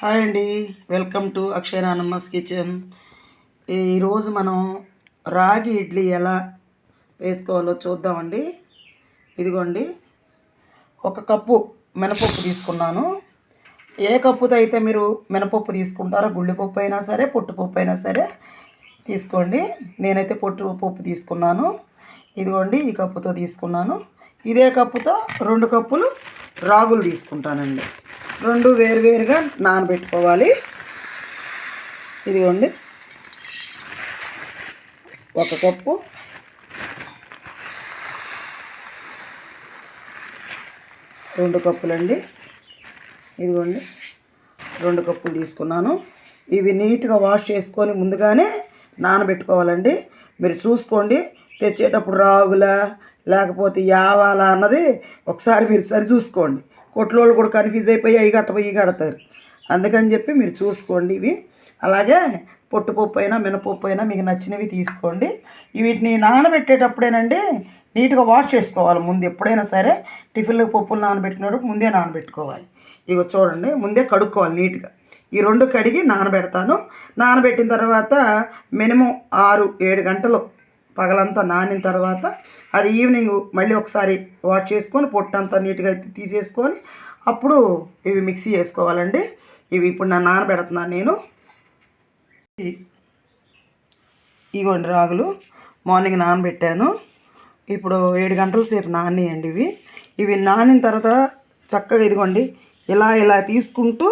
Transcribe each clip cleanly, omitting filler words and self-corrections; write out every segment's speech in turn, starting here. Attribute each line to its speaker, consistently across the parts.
Speaker 1: Hi అండి, welcome to Akshaya నానమ్మస్ kitchen. ఈరోజు మనం రాగి ఇడ్లీ ఎలా వేసుకోవాలో చూద్దామండి. ఇదిగోండి, ఒక కప్పు మినపప్పు తీసుకున్నాను. ఏ కప్పుతో అయితే మీరు మినపప్పు తీసుకుంటారో గుళ్ళిపప్పు అయినా సరే పొట్టుపప్పు అయినా సరే తీసుకోండి. నేనైతే పొట్టుపప్పు తీసుకున్నాను. ఇదిగోండి, ఈ కప్పుతో తీసుకున్నాను. ఇదే కప్పుతో 2 కప్పులు రాగులు తీసుకుంటానండి. 2 వేరువేరుగా నానబెట్టుకోవాలి. ఇదిగోండి, 1 కప్పు, 2 కప్పులండి. ఇదిగోండి, 2 కప్పులు తీసుకున్నాను. ఇవి నీట్గా వాష్ చేసుకొని ముందుగానే నానబెట్టుకోవాలండి. మీరు చూసుకోండి, తెచ్చేటప్పుడు రాగులా లేకపోతే యావాలా అన్నది ఒకసారి మీరు సరి చూసుకోండి. కొట్లోళ్ళు కూడా కన్ఫ్యూజ్ అయిపోయి అవి కట్టపోయి కడతారు. అందుకని చెప్పి మీరు చూసుకోండి ఇవి. అలాగే పొట్టుపప్పు అయినా మినపప్పు అయినా మీకు నచ్చినవి తీసుకోండి. వీటిని నానబెట్టేటప్పుడేనండి నీట్గా వాష్ చేసుకోవాలి. ముందు ఎప్పుడైనా సరే టిఫిన్లకు పప్పులు నానబెట్టినప్పుడు ముందే నానబెట్టుకోవాలి. ఇగో చూడండి, ముందే కడుక్కోవాలి నీట్గా. ఈ 2 కడిగి నానబెడతాను. నానబెట్టిన తర్వాత మినిమం 6-7 గంటలు పగలంతా నానిన తర్వాత అది ఈవినింగ్ మళ్ళీ ఒకసారి వాష్ చేసుకొని పొట్టంతా నీట్గా తీసేసుకొని అప్పుడు ఇవి మిక్సీ చేసుకోవాలండి. ఇవి ఇప్పుడు నేను నానబెడుతున్నాను. నేను ఇగోండి రాగులు మార్నింగ్ నానబెట్టాను. ఇప్పుడు 7 గంటల సేపు నానియండి. ఇవి నానిన తర్వాత చక్కగా ఇదిగోండి ఇలా తీసుకుంటూ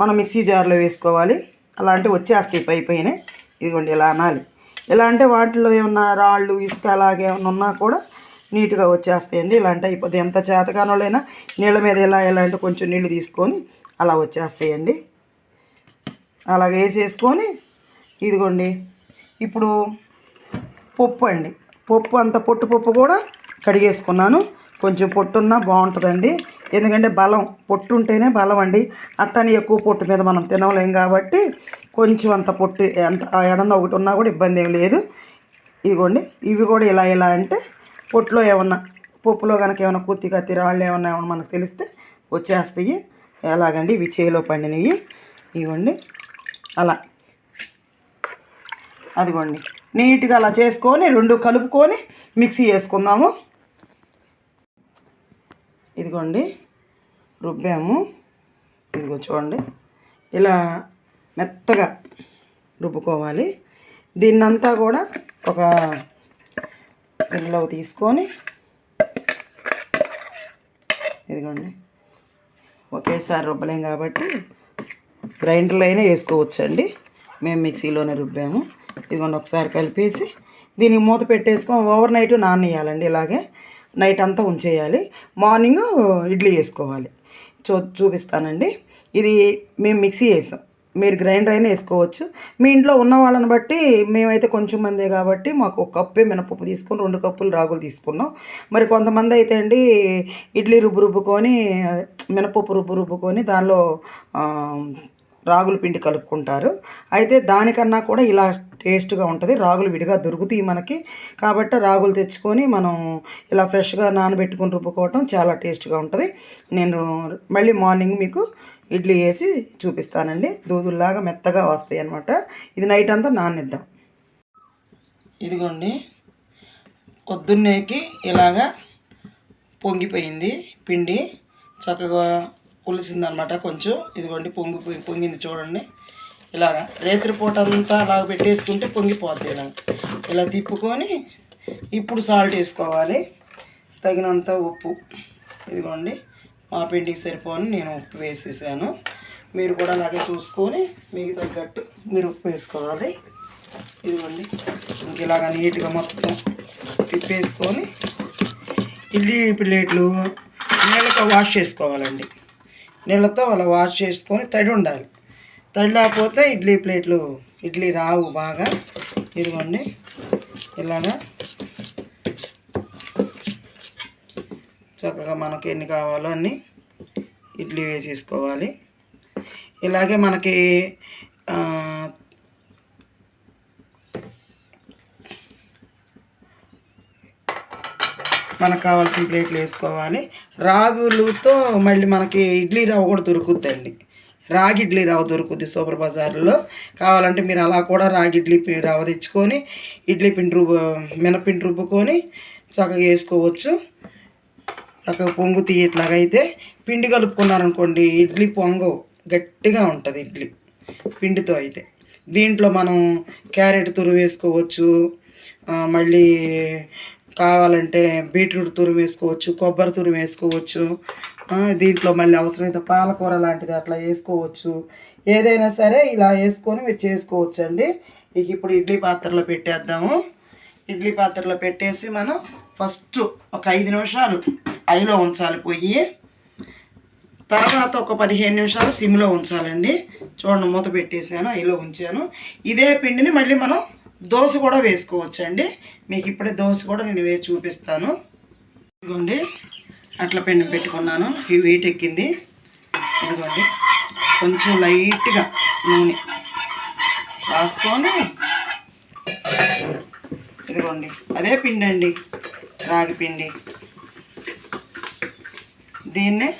Speaker 1: మనం మిక్సీ జార్లో వేసుకోవాలి. అలాంటివి వచ్చేస్తాయి పైన. ఇదిగోండి ఇలా అనాలి. ఎలా అంటే వాటిలో ఏమన్నా రాళ్ళు ఇసుక అలాగే ఏమన్నా ఉన్నా కూడా నీట్గా వచ్చేస్తాయండి. ఇలాంటి అయిపోతుంది. ఎంత చేతకానోళ్ళైనా నీళ్ళ మీద ఎలా అంటే కొంచెం నీళ్ళు తీసుకొని అలా వచ్చేస్తాయండి. అలాగే వేసేసుకొని ఇదిగోండి ఇప్పుడు పప్పు అండి. పప్పు అంత పొట్టు కూడా కడిగేసుకున్నాను. కొంచెం పొట్టున్నా బాగుంటుందండి. ఎందుకంటే బలం పొట్టు ఉంటేనే బలం అండి. అట్టని ఎక్కువ పొట్టు మీద మనం తినలేం కాబట్టి కొంచెం అంత పొట్టు ఎంత ఎడన్నా ఒకటి ఉన్నా కూడా ఇబ్బంది ఏం లేదు. ఇదిగోండి, ఇవి కూడా ఇలా అంటే పొట్టులో ఏమన్నా పప్పులో కనుక ఏమైనా కత్తి రాళ్ళు ఏమన్నా మనకు తెలిస్తే వచ్చేస్తాయి. ఎలాగండి ఇవి చేలో పండినవి. ఇవ్వండి అలా అదిగోండి నీట్గా అలా చేసుకొని 2 కలుపుకొని మిక్సీ వేసుకుందాము. ఇదిగోండి రుబ్బాము. ఇదిగో చూడండి, ఇలా మెత్తగా రుబ్బుకోవాలి. దీన్నంతా కూడా ఒక గిన్నెలో తీసుకొని ఇదిగోండి, ఒకేసారి రుబ్బలేం కాబట్టి గ్రైండర్లో అయినా వేసుకోవచ్చండి. మేము మిక్సీలోనే రుబ్బాము. ఇదిగోండి ఒకసారి కలిపేసి దీనికి మూత పెట్టేసుకొని ఓవర్ నైట్ నానేయాలండి. ఇలాగే నైట్ అంతా ఉంచేయాలి. మార్నింగ్ ఇడ్లీ వేసుకోవాలి. చూపిస్తానండి. ఇది మేము మిక్సీ వేసాం, మీరు గ్రైండర్ అయినా వేసుకోవచ్చు. మీ ఇంట్లో ఉన్న వాళ్ళని బట్టి. మేమైతే కొంచెం మందే కాబట్టి మాకు 1 కప్పే మినపప్పు తీసుకొని 2 కప్పులు రాగులు తీసుకున్నాం. మరి కొంతమంది అయితే అండి ఇడ్లీ రుబ్బుకొని మినపప్పు రుబ్బుకొని దానిలో రాగుల పిండి కలుపుకుంటారు. అయితే దానికన్నా కూడా ఇలా టేస్ట్గా ఉంటుంది. రాగులు విడిగా దొరుకుతాయి మనకి కాబట్టి రాగులు తెచ్చుకొని మనం ఇలా ఫ్రెష్గా నానబెట్టుకొని రుబ్బుకోవటం చాలా టేస్ట్గా ఉంటుంది. నేను మళ్ళీ మార్నింగ్ మీకు ఇడ్లీ వేసి చూపిస్తానండి. దూదుల్లాగా మెత్తగా వస్తాయి అన్నమాట. ఇది నైట్ అంతా నానిద్దాం. ఇదిగోండి, పొద్దున్నేకి ఇలాగా పొంగిపోయింది పిండి, చక్కగా పులిసిందనమాట కొంచెం. ఇదిగోండి పొంగింది చూడండి. ఇలాగా రేత్రిపూట అంతా అలాగ పెట్టేసుకుంటే పొంగిపోద్ది. ఇలా తిప్పుకొని ఇప్పుడు సాల్ట్ వేసుకోవాలి, తగినంత ఉప్పు. ఇదిగోండి మా పిండికి సరిపోని నేను ఉప్పు వేసేసాను. మీరు కూడా అలాగే చూసుకొని మీకు తగ్గట్టు మీరు ఉప్పు వేసుకోవాలి. ఇదిగోండి ఇంక ఇలాగ నీట్గా మొత్తం తిప్పేసుకొని ఇడ్లీ ప్లేట్లు నీళ్ళతో వాష్ చేసుకోవాలండి. నీళ్ళతో అలా వాష్ చేసుకొని తడి ఉండాలి. తడి లేకపోతే ఇడ్లీ ప్లేట్లు ఇడ్లీ రావు బాగా. ఇదిగోండి ఇలాగా చక్కగా మనకి ఎన్ని కావాలో అన్ని ఇడ్లీ వేసేసుకోవాలి. ఇలాగే మనకి మనకు కావాల్సిన ప్లేట్లు వేసుకోవాలి. రాగులతో మళ్ళీ మనకి ఇడ్లీ రవ్వ కూడా దొరుకుతుందండి. రాగి ఇడ్లీ రవ్వ దొరుకుద్ది సూపర్ బజార్లో. కావాలంటే మీరు అలా కూడా రాగి ఇడ్లీ రవ్వ తెచ్చుకొని ఇడ్లీ పిండి మినపిండి రుబ్బుకొని చక్కగా వేసుకోవచ్చు. చక్కగా పొంగుతీ ఇట్లాగైతే పిండి కలుపుకున్నారనుకోండి ఇడ్లీ పొంగవు, గట్టిగా ఉంటుంది ఇడ్లీ పిండితో అయితే. దీంట్లో మనం క్యారెట్ తురుము వేసుకోవచ్చు, మళ్ళీ కావాలంటే బీట్రూట్ తురుము వేసుకోవచ్చు, కొబ్బరి తురుము వేసుకోవచ్చు. దీంట్లో మళ్ళీ అవసరమైతే పాలకూర లాంటిది అట్లా వేసుకోవచ్చు. ఏదైనా సరే ఇలా వేసుకొని మీరు చేసుకోవచ్చు అండి. ఇక ఇప్పుడు ఇడ్లీ పాత్రలో పెట్టేద్దాము. ఇడ్లీ పాత్రలో పెట్టేసి మనం ఫస్ట్ ఒక 5 నిమిషాలు ఐలో ఉంచాలి పొయ్యి. తర్వాత ఒక 15 నిమిషాలు సిమ్లో ఉంచాలండి. చూడండి, మూత పెట్టేసాను, ఐలో ఉంచాను. ఇదే పిండిని మళ్ళీ మనం దోశ కూడా వేసుకోవచ్చు అండి. మీకు ఇప్పుడే దోశ కూడా నేను వేసి చూపిస్తాను. ఇదిగోండి, అట్ల పిండి పెట్టుకున్నాను. ఈ వెయిట్ ఎక్కింది. ఇదిగోండి, కొంచెం లైట్గా నూనె రాసుకొని, ఇదిగోండి అదే పిండి అండి, రాగి పిండి. దీన్నే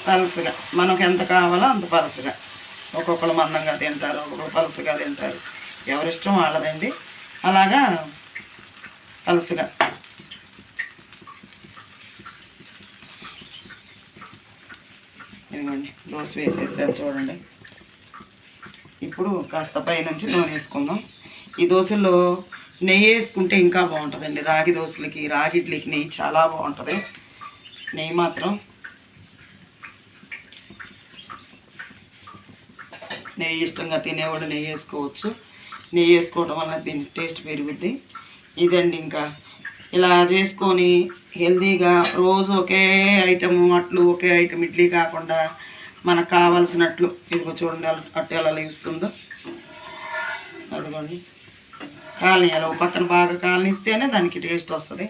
Speaker 1: పలసగా మనకు ఎంత కావాలో అంత పలసగా, ఒక్కొక్కరు మందంగా తింటారు, ఒక్కొక్కరు పలసగా తింటారు, ఎవరిష్టం వాళ్ళదండి. అలాగా పలసగా ఇదిగోండి దోశ వేసేసారు చూడండి. ఇప్పుడు కాస్త పైనుంచి నూనె వేసుకుందాం. ఈ దోశల్లో నెయ్యి వేసుకుంటే ఇంకా బాగుంటుందండి. రాగి దోశలకి, రాగి ఇడ్లీకి నెయ్యి చాలా బాగుంటుంది. నెయ్యి మాత్రం నెయ్యి ఇష్టంగా తినేవాళ్ళు నెయ్యి వేసుకోవచ్చు. నెయ్యి వేసుకోవడం వల్ల దీని టేస్ట్ పెరుగుద్ది. ఇదండి, ఇంకా ఇలా చేసుకొని హెల్తీగా రోజు ఒకే ఐటము అట్లు, ఒకే ఐటమ్ ఇడ్లీ కాకుండా మనకు కావాల్సినట్లు, ఇదిగో చూడండి అట్టు ఎలా లేస్తుందో. అదిగోండి, కాలనీయాలి, ఒక పక్కన బాగా కాలనిస్తేనే దానికి టేస్ట్ వస్తుంది.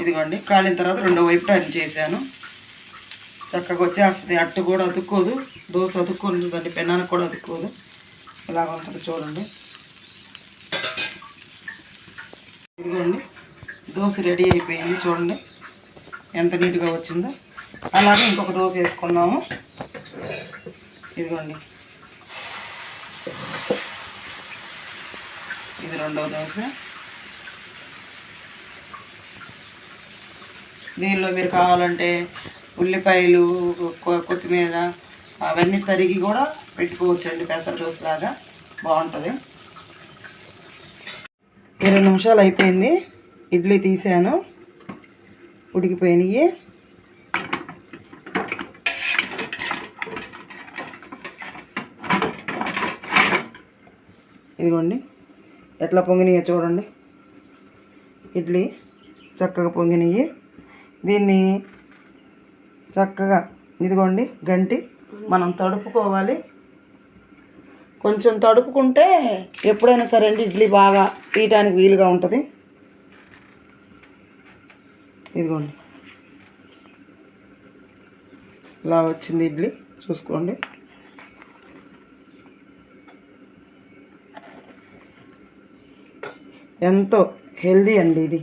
Speaker 1: ఇదిగోండి, కాలిన తర్వాత రెండో వైపు టర్న్ చేశాను. చక్కగా వచ్చేస్తుంది. అట్టు కూడా అతుక్కోదు, దోశ అతుక్కుంటుందండి, పెన్నానికి కూడా అతుక్కోదు. ఇలాగ ఉంటుంది చూడండి. ఇదిగోండి, దోశ రెడీ అయిపోయింది. చూడండి ఎంత నీట్గా వచ్చిందో. అలాగే ఇంకొక దోశ వేసుకుందాము. ఇదిగోండి, ఇది రెండవ దోశ. దీనిలో మీరు కావాలంటే ఉల్లిపాయలు, కొత్తిమీర అవన్నీ తరిగి కూడా పెట్టుకోవచ్చండి. పెసర దోశలాగా బాగుంటుంది. 20 నిమిషాలు అయిపోయింది. ఇడ్లీ తీసాను, ఉడికిపోయినాయి. ఇదిగోండి ఎట్లా పొంగినాయో చూడండి. ఇడ్లీ చక్కగా పొంగినాయి. దీన్ని చక్కగా ఇదిగోండి గంటి మనం తడుపుకోవాలి. కొంచెం తడుపుకుంటే ఎప్పుడైనా సరే అండి ఇడ్లీ బాగా తీయటానికి వీలుగా ఉంటుంది. ఇదిగోండి ఇలా వచ్చింది ఇడ్లీ, చూసుకోండి. ఎంతో హెల్దీ అండి ఇది.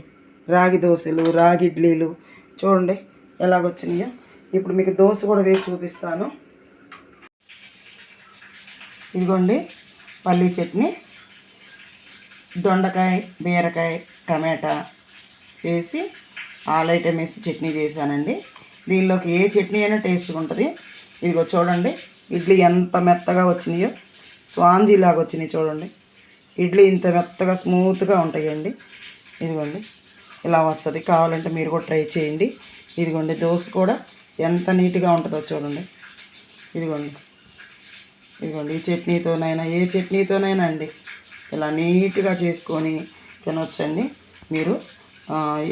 Speaker 1: రాగి దోశలు, రాగి ఇడ్లీలు చూడండి ఎలాగొచ్చినాయో. ఇప్పుడు మీకు దోశ కూడా వేసి చూపిస్తాను. ఇదిగోండి పల్లీ చట్నీ, దొండకాయ, బీరకాయ, టమాటా వేసి ఆల్ ఐటమ్ వేసి చట్నీ చేశానండి. దీనిలోకి ఏ చట్నీ అయినా టేస్ట్గా ఉంటుంది. ఇదిగో చూడండి ఇడ్లీ ఎంత మెత్తగా వచ్చినాయో, స్పాంజీ లాగా వచ్చినాయి చూడండి. ఇడ్లీ ఇంత మెత్తగా స్మూత్గా ఉంటాయండి. ఇదిగోండి ఇలా వస్తుంది. కావాలంటే మీరు కూడా ట్రై చేయండి. ఇదిగోండి దోశ కూడా ఎంత నీట్గా ఉంటుందో చూడండి. ఇదిగోండి ఇదిగోండి ఈ చట్నీతోనైనా ఏ చట్నీతోనైనా అండి ఇలా నీట్గా చేసుకొని తినవచ్చండి మీరు.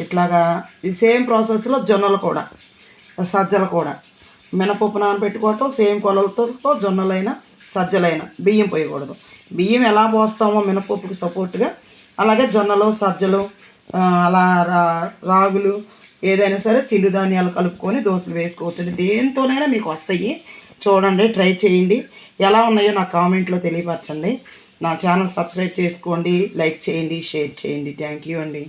Speaker 1: ఇట్లాగా ఈ సేమ్ ప్రాసెస్లో జొన్నలు కూడా, సజ్జలు కూడా మినపప్పు నానబెట్టుకోవటం సేమ్ కొలతలతో జొన్నలైనా సజ్జలైనా బియ్యం పోయకూడదు. బియ్యం ఎలా పోస్తామో మినపప్పుకి సపోర్ట్గా అలాగే జొన్నలు, సజ్జలు, అలా రాగులు ఏదైనా సరే చిరుధాన్యాలు కలుపుకొని దోశలు వేసుకోవచ్చండి. దేంతోనైనా మీకు వస్తాయి. చూడండి, ట్రై చేయండి. ఎలా ఉన్నాయో నాకు కామెంట్లో తెలియపరచండి. నా ఛానల్ సబ్స్క్రైబ్ చేసుకోండి, లైక్ చేయండి, షేర్ చేయండి. థ్యాంక్ యూ అండి.